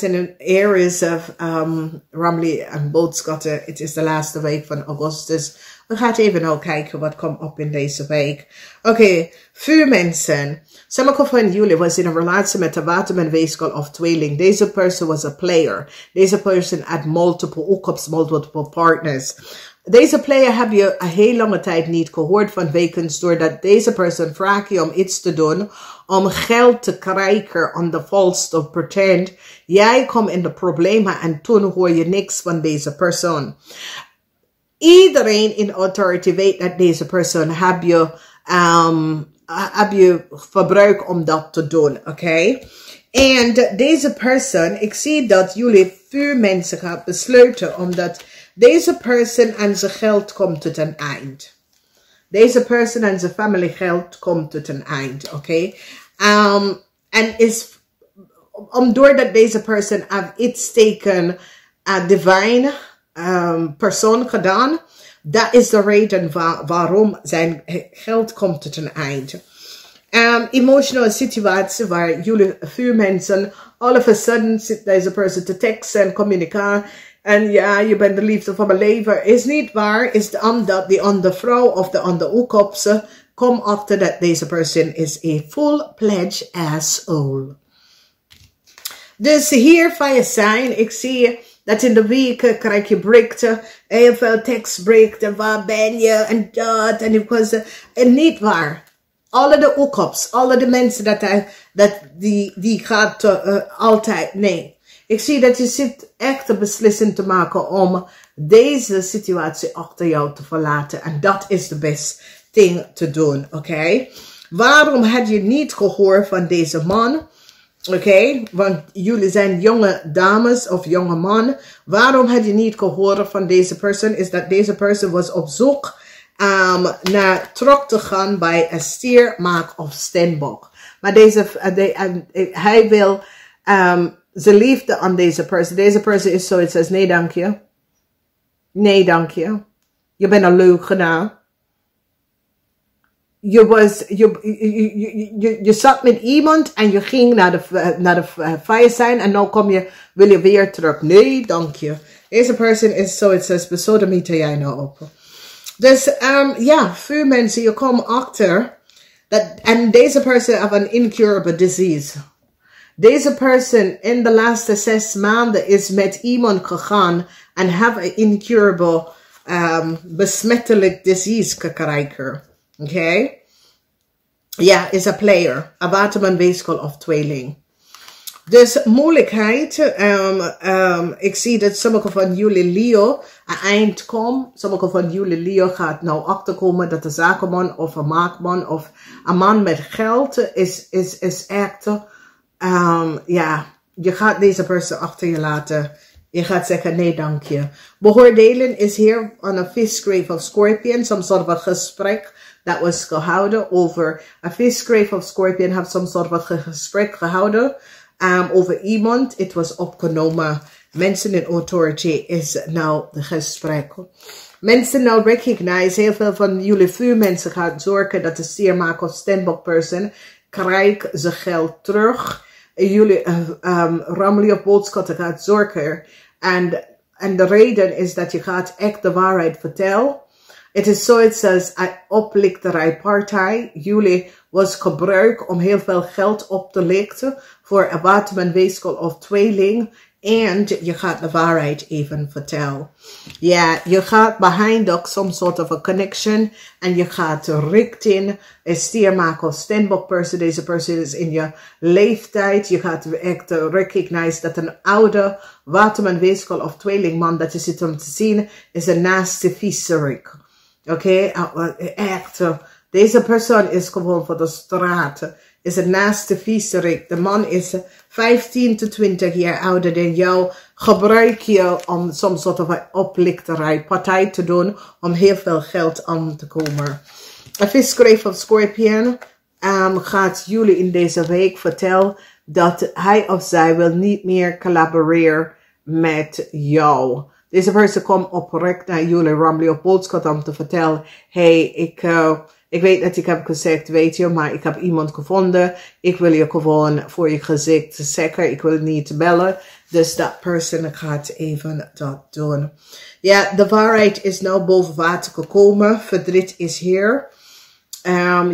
mensen in Aries of Ramli en Boogschutter. Het is de laatste week van augustus. We gaan even nou kijken wat komt op in deze week. Oké, vuurmensen. Sommigen van jullie was in een relatie met de waterman, weeskal of tweeling. Deze person was a player. Deze person had multiple hookups, multiple partners. Deze player heb je een heel lange tijd niet gehoord van wekens, doordat deze persoon vraagt je om iets te doen, om geld te krijgen, on the false of pretend. Jij komt in de problemen en toen hoor je niks van deze persoon. Iedereen in authority weet dat deze persoon heb je verbruik om dat te doen, oké? En deze persoon, ik zie dat jullie vuurmensen gaan besluiten, omdat deze persoon en zijn geld komt tot een eind. Deze persoon en zijn family geld komt tot een eind, oké? En is, doordat deze persoon iets tegen divine persoon gedaan, dat is de reden waarom zijn geld komt tot een eind. Emotionele situatie waar jullie vuurmensen, all of a sudden zit deze persoon te teksten en communiceren. En ja, je bent de liefde van mijn leven. Is niet waar. Is omdat die andere vrouw of de andere hookups kom achter dat deze persoon is a full-pledged asshole. Dus hier van je zijn, ik zie dat in de weken krijg je berichten, heel veel tekstberichten, waar ben je en dat en ik was en niet waar. Alle de hookups, alle de mensen die gaat altijd, nee. Ik zie dat je zit echt een beslissing te maken om deze situatie achter jou te verlaten. En dat is de beste ding te doen, oké? Waarom had je niet gehoord van deze man? Oké, want jullie zijn jonge dames of jonge man. Waarom had je niet gehoord van deze persoon? Is dat deze persoon was op zoek naar terug te gaan bij een stier, maak of steenbok. Maar hij wil zijn liefde aan deze persoon. Deze persoon is zoiets als nee dank je. Nee dank je. Je bent een leugenaar. Je zat met iemand en je ging naar de fire zijn en nu wil je weer terug. Nee dank je. Deze persoon is zoiets als besodemieter jij nou op. Dus ja, vuurmensen, je komt achter dat, en deze persoon heeft een incurable disease. Deze persoon in de laatste 6 maanden is met iemand gegaan en heeft een incurable besmettelijk disease gekregen. Oké? Ja, is een player. Een waterman, weeskal of tweeling. Dus moeilijkheid. Ik zie dat sommige van jullie LEEUW aan eind komen. Sommige van jullie LEEUW gaat nou achterkomen dat een zakenman of een maakman of een man met geld is echt. Ja, je gaat deze persoon achter je laten. Je gaat zeggen nee dank je. Beoordelen is hier aan een visgrave of scorpion. Some sort of een gesprek dat was gehouden over een visgrave of scorpion. Heeft some sort of een gesprek gehouden over iemand. Het was opgenomen. Mensen in authority is nou de gesprek. Mensen nou recognize. Heel veel van jullie vuurmensen gaan zorgen dat de stiermaker of standbook person krijgt zijn geld terug. Jullie Ramli of Boogschutter gaat zorgen. En de reden is dat je gaat echt de waarheid vertellen. Het is zoiets als een oplichterij-partij. Jullie was gebruikt om heel veel geld op te lichten voor een waterman, weeskal of tweeling. En je gaat de waarheid even vertellen. Ja, je gaat behind ook some sort of a connection. En je gaat richting een stiermaker of standbook person. Deze person is in je leeftijd. Je gaat echt recognize dat een oude waterman, weeskal of tweelingman dat je zit om te zien is een nasty viezerik. Oké, echt. Deze persoon is gewoon voor de straat. Is een naaste viezerik. De man is 15 tot 20 jaar ouder dan jou. Gebruik je om some soort van oplichterij partij te doen. Om heel veel geld aan te komen. Een visgrave of scorpion gaat jullie in deze week vertellen dat hij of zij wil niet meer collaboreren met jou. Deze persoon komt oprecht naar jullie Ramli of Boogschutter om te vertellen. Hey, ik weet dat ik heb gezegd, weet je, maar ik heb iemand gevonden. Ik wil je gewoon voor je gezicht zeggen. Ik wil niet bellen. Dus dat person gaat even dat doen. Ja, de waarheid is nou boven water gekomen. Verdriet is hier.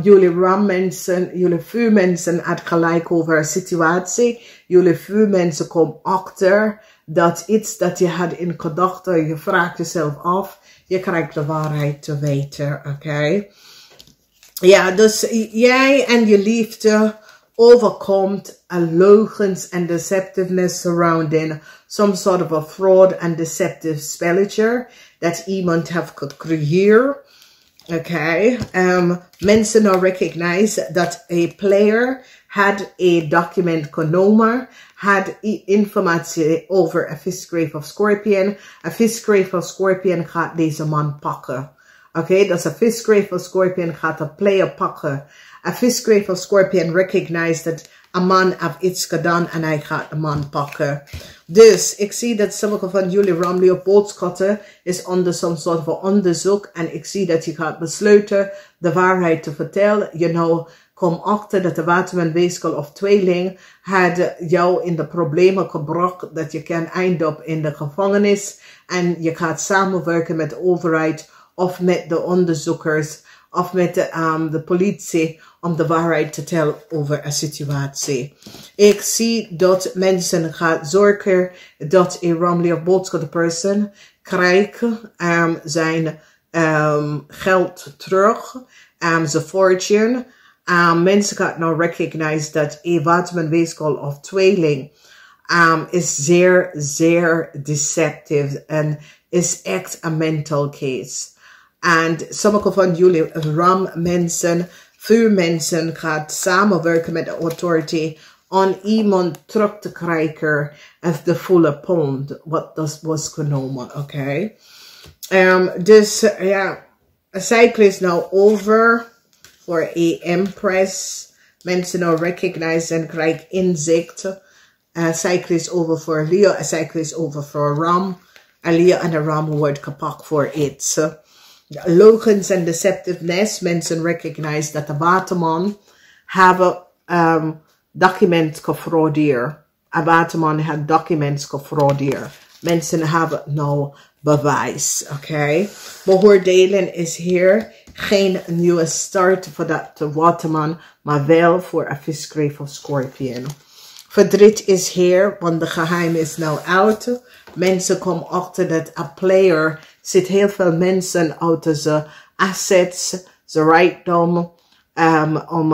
Jullie rammensen, jullie vuurmensen had gelijk over een situatie. Jullie vuurmensen komen achter dat iets dat je had in gedachten, je vraagt jezelf af, je krijgt de waarheid te weten, oké? Ja, dus jij en je liefde overkomt leugens en deceptiveness surrounding some sort of a fraud and deceptive spelletje that iemand heeft gecreëerd. Okay, mensen now recognize that a player had a document genomen, had informatie over a visgrave of Scorpion. A visgrave of Scorpion gaat deze man pakken. Okay, dus a visgrave of Scorpion gaat een player pakken. A visgrave of Scorpion recognize that a man heeft iets gedaan en hij gaat de man pakken. Dus ik zie dat sommige van jullie LEEUW boogschutter is onder some soort van onderzoek. En ik zie dat je gaat besluiten de waarheid te vertellen. Je nou kom achter dat de watermanweeskel of tweeling had jou in de problemen gebracht. Dat je kan eindigen in de gevangenis. En je gaat samenwerken met de overheid of met de onderzoekers of met de politie om de waarheid te vertellen over een situatie. Ik zie dat mensen gaan zorgen dat een LEEUW boogschutter person krijgt zijn geld terug, zijn fortune. Mensen gaan nou recognize dat een watermanweeskel of tweeling is zeer, zeer deceptive en is echt een mental case. En sommige van jullie rammensen, vuurmensen gaat samenwerken met de authority om iemand terug te krijgen of de volle pond wat dat was genomen, oké? Dus ja, een cycle is nou over voor een empress. Mensen nou recognize en krijgen inzicht. Een cycle is over voor Leo, een cycle is over voor Ram. En Leo en de Ram wordt gepakt voor iets. Leugens en deceptiveness. Mensen recognize dat de waterman hebben documents gefraudeerd. Een waterman had documents gefraudeerd. Mensen hebben nou bewijs. Oké. Beoordelen is hier geen nieuwe start voor de waterman, maar wel voor een visgrave of Scorpion. Verdriet is hier, want de geheim is nou uit. Mensen komen achter dat een player zit heel veel mensen uit zijn assets, zijn rijkdom, om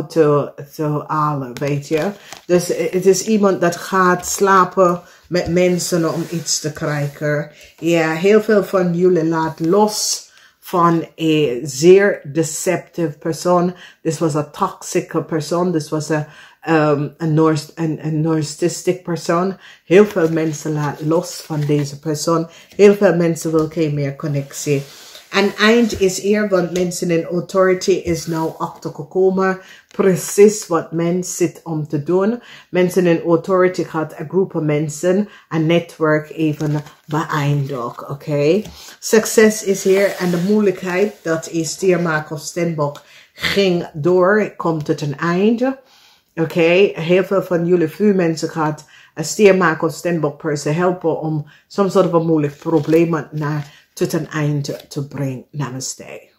te halen, weet je. Dus het is iemand dat gaat slapen met mensen om iets te krijgen. Ja, heel veel van jullie laat los van een zeer deceptive persoon. This was a toxic persoon. This was a narcissistic persoon. Heel veel mensen laat los van deze persoon. Heel veel mensen willen geen meer connectie. En eind is hier, want mensen in authority is nou achtergekomen precies wat men zit om te doen. Mensen in authority gaat een groep mensen, een netwerk even beëindigen, oké? Succes is hier en de moeilijkheid dat een stiermaker of steenbok ging door, komt tot een einde. Oké, heel veel van jullie vuurmensen gaat een stiermaker of steenbok person helpen om soms soort van moeilijk probleem naar tot een einde te brengen. Namaste.